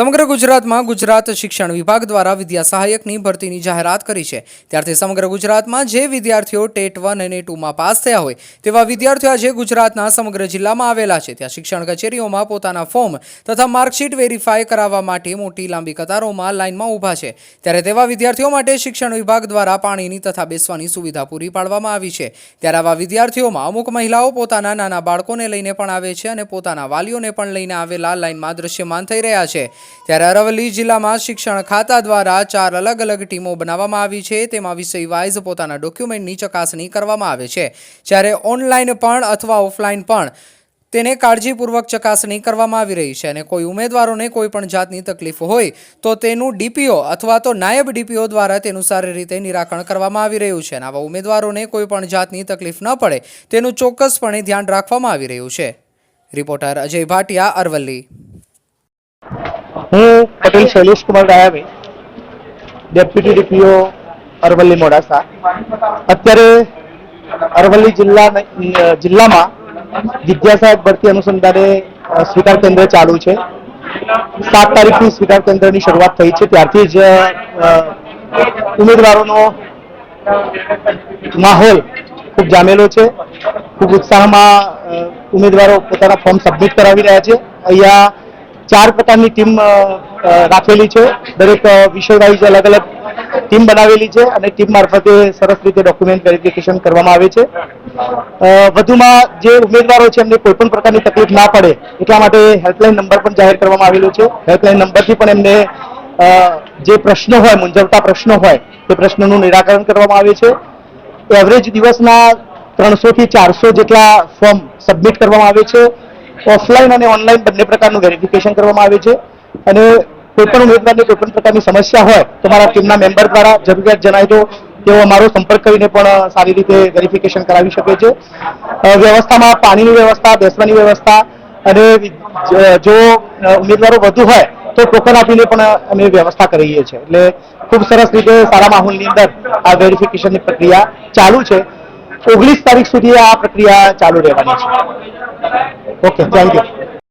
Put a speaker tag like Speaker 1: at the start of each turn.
Speaker 1: સમગ્ર ગુજરાતમાં ગુજરાત શિક્ષણ વિભાગ દ્વારા વિદ્યા સહાયકની ભરતીની જાહેરાત કરી છે। ત્યારથી સમગ્ર ગુજરાતમાં જે વિદ્યાર્થીઓ ટેટ 1 અને 2માં પાસ થયા હોય તેવા વિદ્યાર્થીઓ આજે ગુજરાતના સમગ્ર જિલ્લામાં આવેલા છે। ત્યાં શિક્ષણ કચેરીઓમાં પોતાના ફોર્મ તથા માર્કશીટ વેરીફાઈ કરાવવા માટે મોટી લાંબી કતારોમાં લાઇનમાં ઊભા છે। ત્યારે તેવા વિદ્યાર્થીઓ માટે શિક્ષણ વિભાગ દ્વારા પાણીની તથા બેસવાની સુવિધા પૂરી પાડવામાં આવી છે। ત્યારે આવા વિદ્યાર્થીઓમાં અમુક મહિલાઓ પોતાના નાના બાળકોને લઈને પણ આવે છે અને પોતાના વાલીઓને પણ લઈને આવેલા લાઇનમાં દૃશ્યમાન થઈ રહ્યા છે। ત્યારે અરવલ્લી જિલ્લામાં શિક્ષણ ખાતા દ્વારા 4 અલગ અલગ ટીમો બનાવવામાં આવી છે। તેમાં વિષય વાઇઝ પોતાના ડોક્યુમેન્ટની ચકાસણી કરવામાં આવે છે, જ્યારે ઓનલાઈન પણ અથવા ઓફલાઈન પણ તેને કાળજીપૂર્વક ચકાસણી કરવામાં આવી રહી છે। અને કોઈ ઉમેદવારોને કોઈ પણ જાતની તકલીફ હોય તો તેનું ડીપીઓ અથવા તો નાયબ ડીપીઓ દ્વારા તેનું સારી રીતે નિરાકરણ કરવામાં આવી રહ્યું છે। અને આવા ઉમેદવારોને કોઈ પણ જાતની તકલીફ ન પડે તેનું ચોક્કસપણે ધ્યાન રાખવામાં આવી રહ્યું છે। રિપોર્ટર અજય ભાટિયા, અરવલ્લી।
Speaker 2: હું પટેલ શૈલેષ કુમાર ડાયાભાઈ, ડેપ્યુટી ડીપીઓ અરવલ્લી મોડાસા। અત્યારે અરવલ્લી જિલ્લામાં વિદ્યા સહાયક ભરતી અનુસંધાને સ્વીકાર કેન્દ્ર ચાલુ છે। 7 તારીખથી સ્વીકાર કેન્દ્રની શરૂઆત થઈ છે। ત્યારથી જ ઉમેદવારોનો માહોલ ખૂબ જામેલો છે। ખૂબ ઉત્સાહમાં ઉમેદવારો પોતાના ફોર્મ સબમિટ કરાવી રહ્યા છે। અહીંયા 4 પ્રકારની ટીમ રાખેલી છે। દરેક વિષય વાઇઝ અલગ અલગ ટીમ બનાવેલી છે અને ટીમ મારફતે સરસ રીતે ડોક્યુમેન્ટ વેરિફિકેશન કરવામાં આવે છે। વધુમાં જે ઉમેદવારો છે એમને કોઈ પણ પ્રકારની તકલીફ ના પડે એટલા માટે હેલ્પલાઇન નંબર પણ જાહેર કરવામાં આવેલો છે। હેલ્પલાઇન નંબરથી પણ એમને જે પ્રશ્નો હોય, મૂંઝવતા પ્રશ્નો હોય તે પ્રશ્નોનું નિરાકરણ કરવામાં આવે છે। એવરેજ દિવસના 300 થી 400 જેટલા ફોર્મ સબમિટ કરવામાં આવે છે। ઓફલાઈન અને ઓનલાઈન બંને પ્રકારનું વેરિફિકેશન કરવામાં આવે છે અને કોઈપણ ઉમેદવારની કોઈપણ પ્રકારની સમસ્યા હોય તો મારા ટીમના મેમ્બર દ્વારા જરૂરિયાત જણાય તો તેઓ અમારો સંપર્ક કરીને પણ સારી રીતે વેરિફિકેશન કરાવી શકે છે। વ્યવસ્થામાં પાણીની વ્યવસ્થા, બેસવાની વ્યવસ્થા અને જો ઉમેદવારો વધુ હોય તો ટોકન આપીને પણ અમે વ્યવસ્થા કરીએ છીએ। એટલે ખૂબ સરસ રીતે સારા માહોલની અંદર આ વેરિફિકેશનની પ્રક્રિયા ચાલુ છે। 19 તારીખ સુધી આ પ્રક્રિયા ચાલુ રહેવાની છે। Okay, thank you.